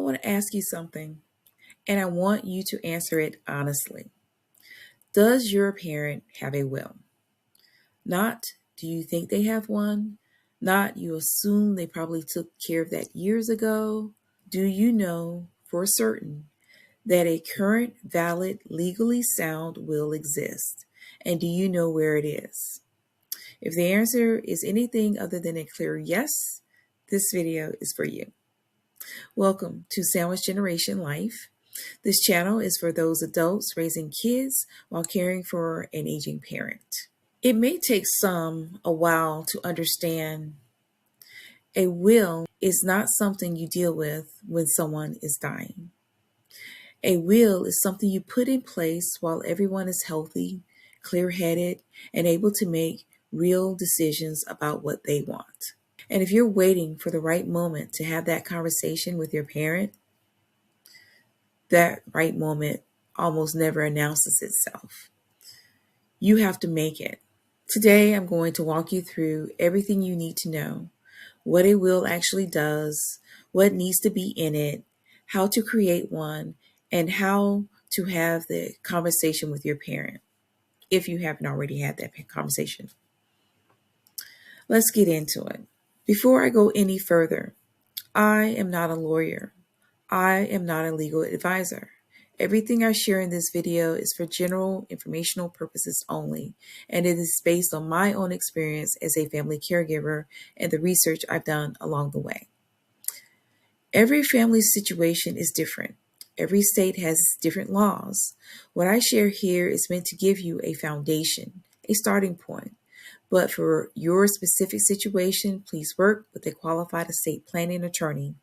I want to ask you something, and I want you to answer it honestly. Does your parent have a will? Not, do you think they have one? Not, you assume they probably took care of that years ago? Do you know for certain that a current, valid, legally sound will exist? And do you know where it is? If the answer is anything other than a clear yes, this video is for you. Welcome to Sandwich Generation Life. This channel is for those adults raising kids while caring for an aging parent. It may take some a while to understand a will is not something you deal with when someone is dying. A will is something you put in place while everyone is healthy, clear-headed, and able to make real decisions about what they want. And if you're waiting for the right moment to have that conversation with your parent, that right moment almost never announces itself. You have to make it. Today, I'm going to walk you through everything you need to know, what a will actually does, what needs to be in it, how to create one, and how to have the conversation with your parent, if you haven't already had that conversation. Let's get into it. Before I go any further, I am not a lawyer. I am not a legal advisor. Everything I share in this video is for general informational purposes only, and it is based on my own experience as a family caregiver and the research I've done along the way. Every family situation is different. Every state has different laws. What I share here is meant to give you a foundation, a starting point. But for your specific situation, please work with a qualified estate planning attorney.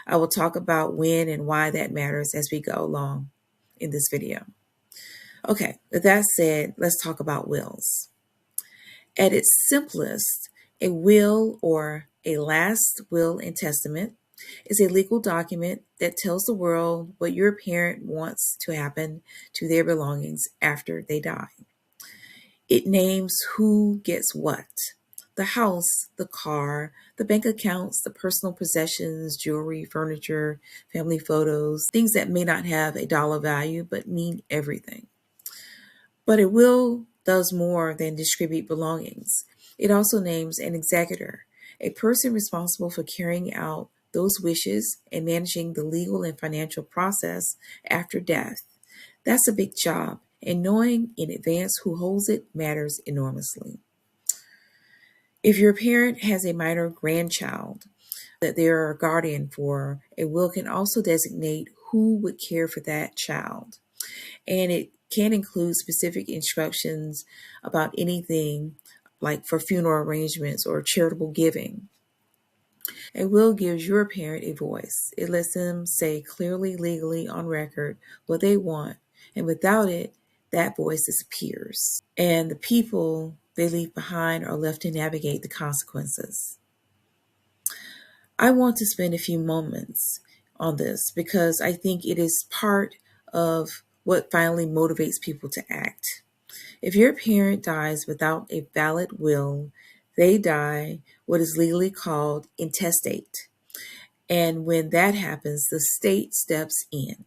I will talk about when and why that matters as we go along in this video. Okay, with that said, let's talk about wills. At its simplest, a will or a last will and testament is a legal document that tells the world what your parent wants to happen to their belongings after they die. It names who gets what: the house, the car, the bank accounts, the personal possessions, jewelry, furniture, family photos, things that may not have a dollar value but mean everything. But a will does more than distribute belongings. It also names an executor, a person responsible for carrying out those wishes and managing the legal and financial process after death. That's a big job, and knowing in advance who holds it matters enormously. If your parent has a minor grandchild that they are a guardian for, a will can also designate who would care for that child. And it can include specific instructions about anything like for funeral arrangements or charitable giving. A will gives your parent a voice. It lets them say clearly, legally, on record what they want. And without it, that voice disappears. And the people they leave behind are left to navigate the consequences. I want to spend a few moments on this because I think it is part of what finally motivates people to act. If your parent dies without a valid will, they die what is legally called intestate. And when that happens, the state steps in.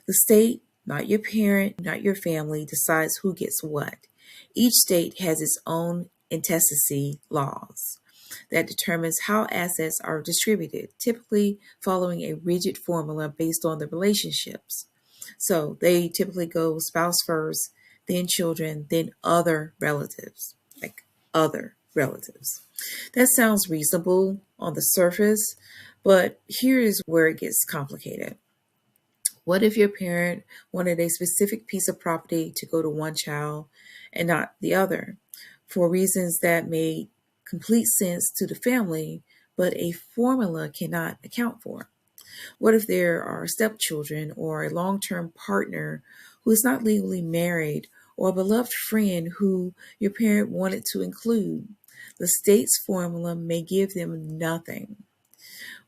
The state, not your parent, not your family, decides who gets what. Each state has its own intestacy laws that determines how assets are distributed, typically following a rigid formula based on the relationships. So they typically go spouse first, then children, then other relatives, like other relatives. That sounds reasonable on the surface, but here is where it gets complicated. What if your parent wanted a specific piece of property to go to one child and not the other, for reasons that made complete sense to the family, but a formula cannot account for? What if there are stepchildren or a long-term partner who is not legally married, or a beloved friend who your parent wanted to include? The state's formula may give them nothing.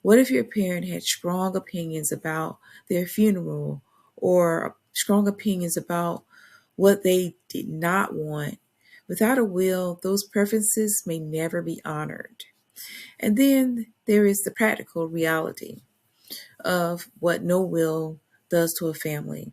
What if your parent had strong opinions about their funeral or strong opinions about what they did not want? Without a will, those preferences may never be honored. And then there is the practical reality. of what no will does to a family.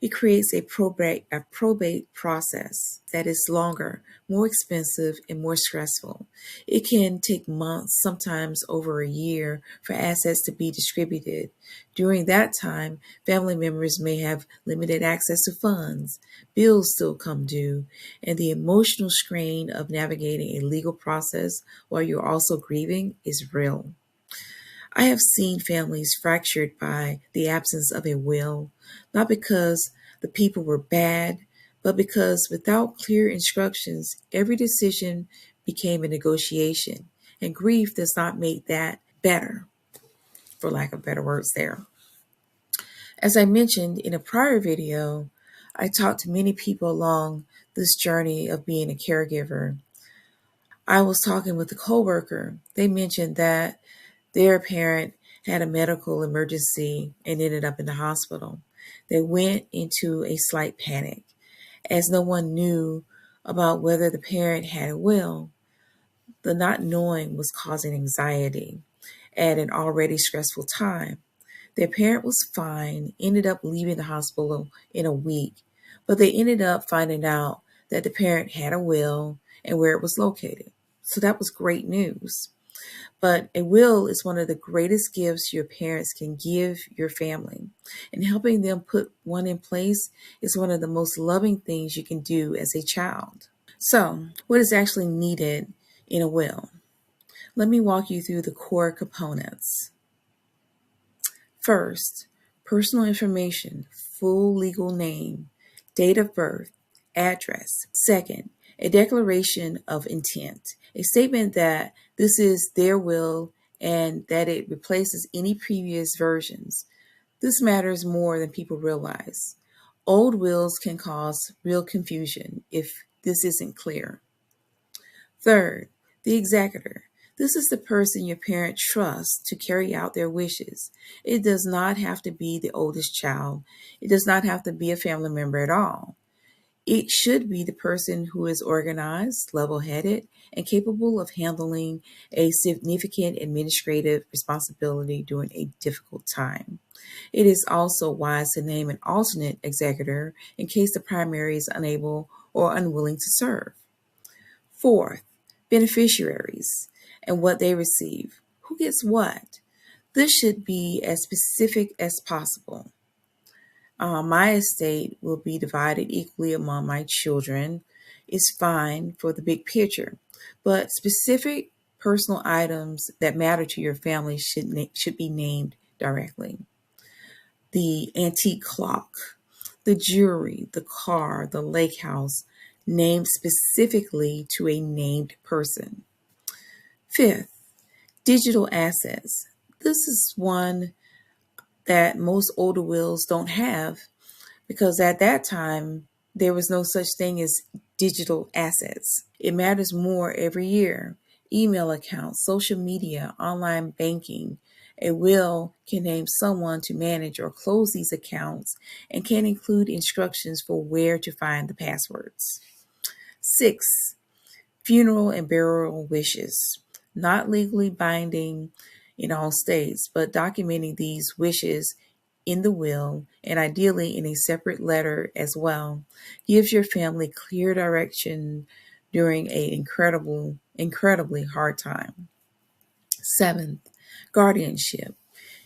It creates a probate process that is longer, more expensive, and more stressful. It can take months, sometimes over a year, for assets to be distributed. During that time, family members may have limited access to funds, bills still come due, and the emotional strain of navigating a legal process while you're also grieving is real. I have seen families fractured by the absence of a will, not because the people were bad, but because without clear instructions, every decision became a negotiation, and grief does not make that better, for lack of better words there. As I mentioned in a prior video, I talked to many people along this journey of being a caregiver. I was talking with a coworker. They mentioned that their parent had a medical emergency and ended up in the hospital. They went into a slight panic as no one knew about whether the parent had a will. The not knowing was causing anxiety at an already stressful time. Their parent was fine, ended up leaving the hospital in a week, but they ended up finding out that the parent had a will and where it was located. So that was great news. But a will is one of the greatest gifts your parents can give your family. And helping them put one in place is one of the most loving things you can do as a child. So, what is actually needed in a will? Let me walk you through the core components. First, personal information, full legal name, date of birth, address. Second, a declaration of intent, a statement that this is their will and that it replaces any previous versions. This matters more than people realize. Old wills can cause real confusion if this isn't clear. Third, the executor. This is the person your parent trusts to carry out their wishes. It does not have to be the oldest child. It does not have to be a family member at all. It should be the person who is organized, level headed, and capable of handling a significant administrative responsibility during a difficult time. It is also wise to name an alternate executor in case the primary is unable or unwilling to serve. Fourth, beneficiaries and what they receive. Who gets what? This should be as specific as possible. My estate will be divided equally among my children. It's fine for the big picture, but specific personal items that matter to your family should be named directly. The antique clock, the jewelry, the car, the lake house, named specifically to a named person. Fifth, digital assets. This is one that most older wills don't have because at that time there was no such thing as digital assets. It matters more every year. Email accounts, social media, online banking. A will can name someone to manage or close these accounts and can include instructions for where to find the passwords. Six, funeral and burial wishes. Not legally binding in all states, but documenting these wishes in the will and ideally in a separate letter as well gives your family clear direction during an incredibly hard time. Seventh, guardianship.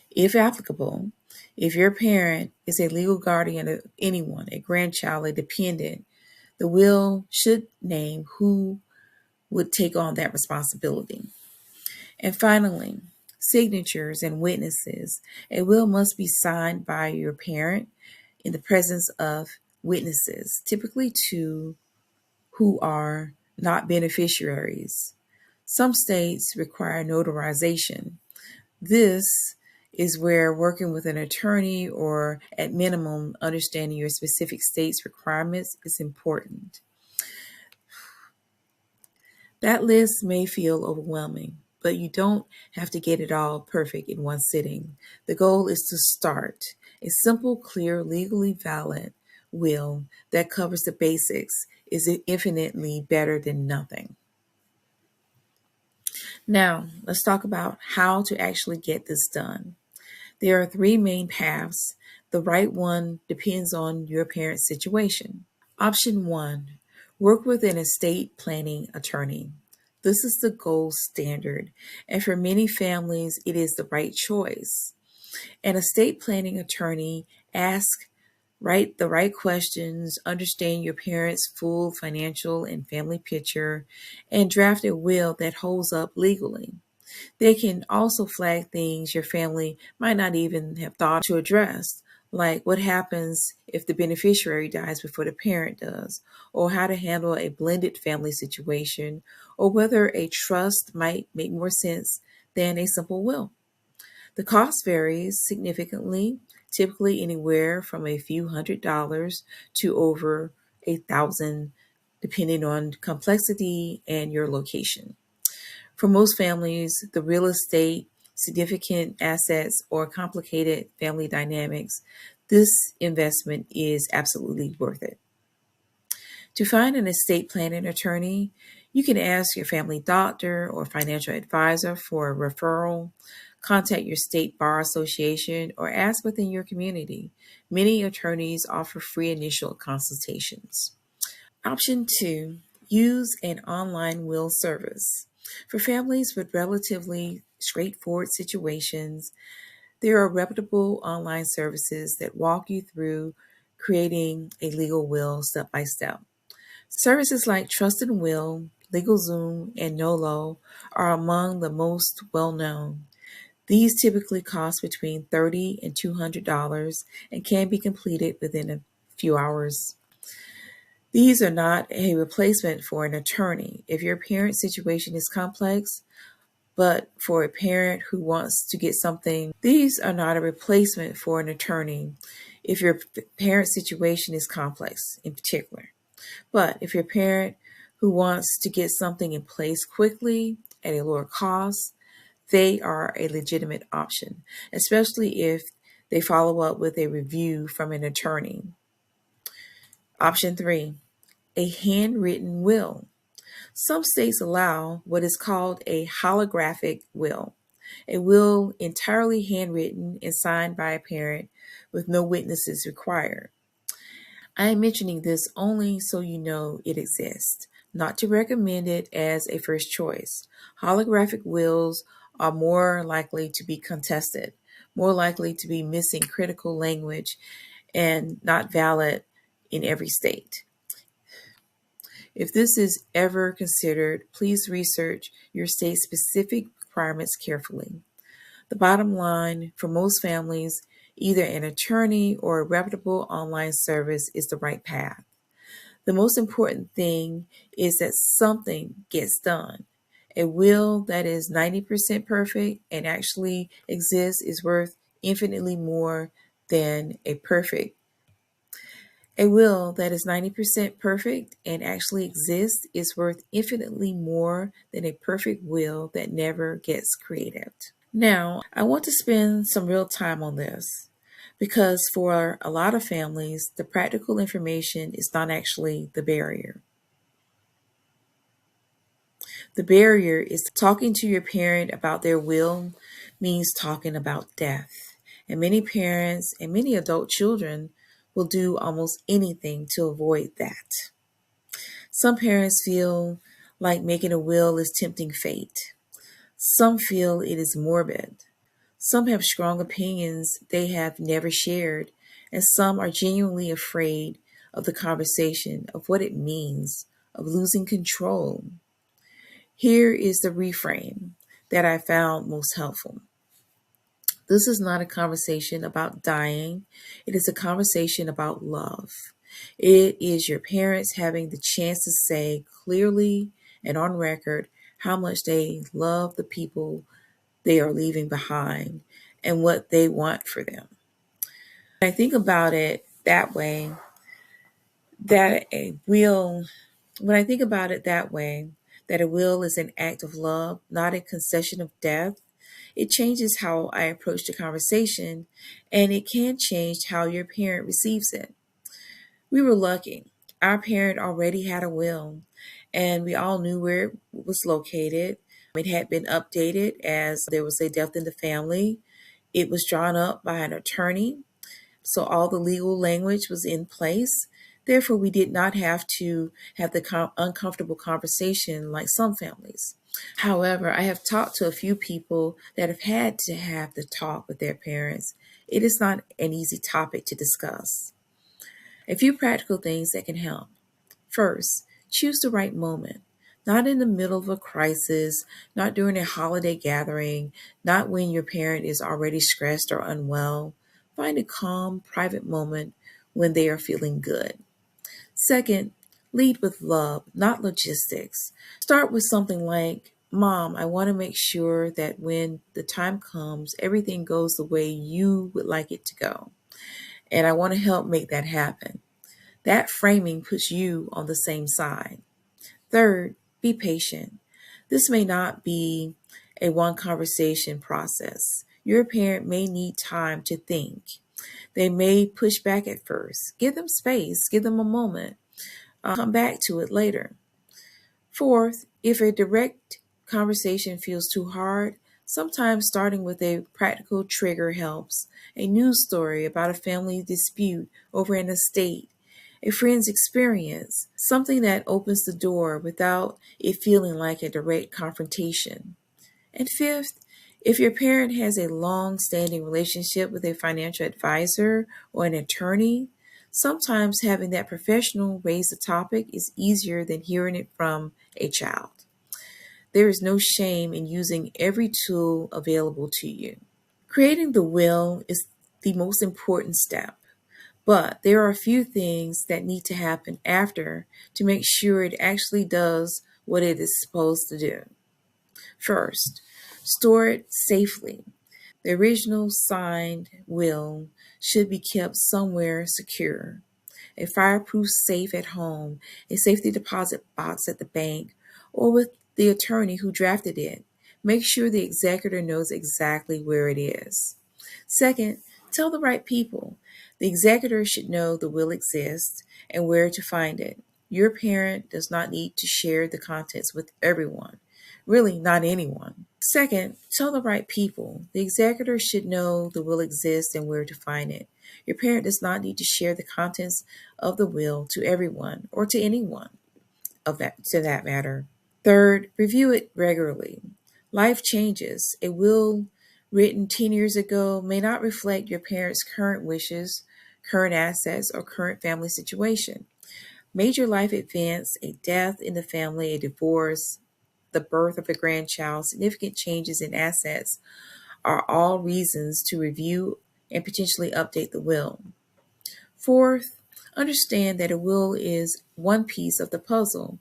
If applicable, if your parent is a legal guardian of anyone, a grandchild, a dependent, the will should name who would take on that responsibility. And finally, signatures and witnesses. A will must be signed by your parent in the presence of witnesses, typically two who are not beneficiaries. Some states require notarization. This is where working with an attorney or at minimum understanding your specific state's requirements is important. That list may feel overwhelming, but you don't have to get it all perfect in one sitting. The goal is to start a simple, clear, legally valid will that covers the basics is infinitely better than nothing. Now, let's talk about how to actually get this done. There are three main paths. The right one depends on your parent's situation. Option one, work with an estate planning attorney. This is the gold standard, and for many families, it is the right choice. An estate planning attorney asks the right questions, understand your parents' full financial and family picture, and draft a will that holds up legally. They can also flag things your family might not even have thought to address, like what happens if the beneficiary dies before the parent does, or how to handle a blended family situation, or whether a trust might make more sense than a simple will. The cost varies significantly, typically anywhere from a few $100s to over 1,000, depending on complexity and your location. For most families, the real estate, significant assets, or complicated family dynamics, this investment is absolutely worth it. To find an estate planning attorney, you can ask your family doctor or financial advisor for a referral, contact your state bar association, or ask within your community. Many attorneys offer free initial consultations. Option two, use an online will service. For families with relatively straightforward situations, there are reputable online services that walk you through creating a legal will step by step. Services like Trust and Will, LegalZoom, and Nolo are among the most well known. These typically cost between $30 and $200 and can be completed within a few hours. These are not a replacement for an attorney. If your parent's situation is complex, but for a parent who wants to get something, these are not a replacement for an attorney if your parent's situation is complex in particular. But if your parent who wants to get something in place quickly at a lower cost, they are a legitimate option, especially if they follow up with a review from an attorney. Option three, a handwritten will. Some states allow what is called a holographic will, a will entirely handwritten and signed by a parent with no witnesses required. I am mentioning this only so you know it exists, not to recommend it as a first choice. Holographic wills are more likely to be contested, more likely to be missing critical language, and not valid in every state. If this is ever considered, please research your state's specific requirements carefully. The bottom line for most families, either an attorney or a reputable online service is the right path. The most important thing is that something gets done. A will that is 90% perfect and actually exists is worth infinitely more than a perfect. A will that is 90% perfect and actually exists is worth infinitely more than a perfect will that never gets created. Now, I want to spend some real time on this because for a lot of families, the practical information is not actually the barrier. The barrier is talking to your parent about their will means talking about death. And many parents and many adult children will do almost anything to avoid that. Some parents feel like making a will is tempting fate. Some feel it is morbid. Some have strong opinions they have never shared, and some are genuinely afraid of the conversation, of what it means, of losing control. Here is the reframe that I found most helpful. This is not a conversation about dying. It is a conversation about love. It is your parents having the chance to say clearly and on record how much they love the people they are leaving behind and what they want for them. When I think about it that way, that a will, when I think about it that way, that a will is an act of love, not a concession of death, it changes how I approach the conversation, and it can change how your parent receives it. We were lucky. Our parent already had a will, and we all knew where it was located. It had been updated as there was a death in the family. It was drawn up by an attorney, so all the legal language was in place. Therefore, we did not have to have the uncomfortable conversation like some families. However, I have talked to a few people that have had to have the talk with their parents. It is not an easy topic to discuss. A few practical things that can help. First, choose the right moment. Not in the middle of a crisis, not during a holiday gathering, not when your parent is already stressed or unwell. Find a calm, private moment when they are feeling good. Second, lead with love, not logistics. Start with something like, Mom, I want to make sure that when the time comes, everything goes the way you would like it to go. And I want to help make that happen. That framing puts you on the same side. Third, be patient. This may not be a one conversation process. Your parent may need time to think. They may push back at first. Give them space, give them a moment. Come back to it later. Fourth, if a direct conversation feels too hard, sometimes starting with a practical trigger helps. A news story about a family dispute over an estate, a friend's experience, something that opens the door without it feeling like a direct confrontation. And fifth, if your parent has a long standing relationship with a financial advisor or an attorney, sometimes having that professional raise the topic is easier than hearing it from a child. There is no shame in using every tool available to you. Creating the will is the most important step. But there are a few things that need to happen after to make sure it actually does what it is supposed to do. First, store it safely. The original signed will should be kept somewhere secure. A fireproof safe at home, a safety deposit box at the bank, or with the attorney who drafted it. Make sure the executor knows exactly where it is. Second, tell the right people. The executor should know the will exists and where to find it. Your parent does not need to share the contents with everyone, really, not anyone. Second, tell the right people. The executor should know the will exists and where to find it. Your parent does not need to share the contents of the will to everyone or to anyone to that matter. Third, review it regularly. Life changes. A will written 10 years ago may not reflect your parents' current wishes, current assets, or current family situation. Major life events, a death in the family, a divorce, the birth of a grandchild, significant changes in assets are all reasons to review and potentially update the will. Fourth, understand that a will is one piece of the puzzle.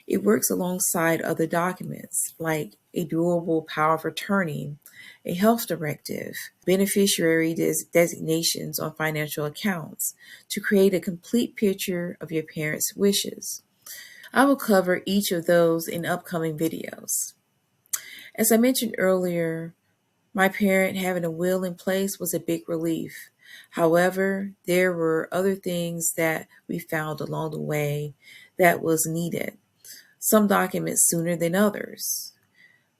It works alongside other documents like a durable power of attorney, a health directive, beneficiary designations on financial accounts to create a complete picture of your parents' wishes. I will cover each of those in upcoming videos. As I mentioned earlier, my parent having a will in place was a big relief. However, there were other things that we found along the way that was needed, some documents sooner than others.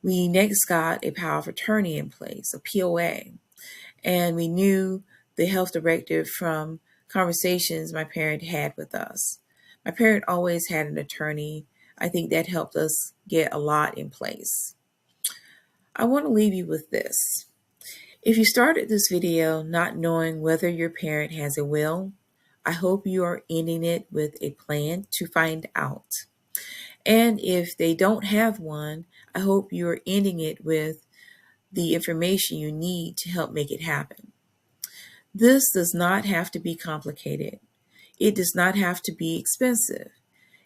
We next got a power of attorney in place, a POA, and we knew the health directive from conversations my parent had with us. My parent always had an attorney. I think that helped us get a lot in place. I want to leave you with this. If you started this video not knowing whether your parent has a will, I hope you are ending it with a plan to find out. And if they don't have one, I hope you are ending it with the information you need to help make it happen. This does not have to be complicated. It does not have to be expensive.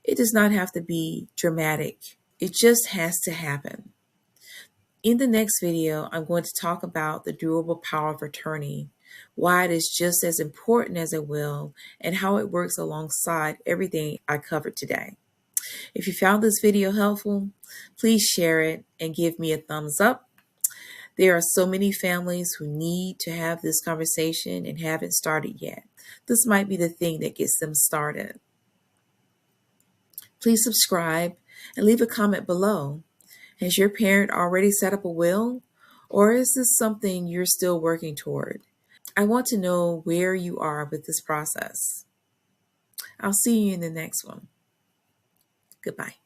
It does not have to be dramatic. It just has to happen. In the next video, I'm going to talk about the durable power of attorney, why it is just as important as a will, and how it works alongside everything I covered today. If you found this video helpful, please share it and give me a thumbs up. There are so many families who need to have this conversation and haven't started yet. This might be the thing that gets them started. Please subscribe and leave a comment below. Has your parent already set up a will? Or is this something you're still working toward? I want to know where you are with this process. I'll see you in the next one. Goodbye.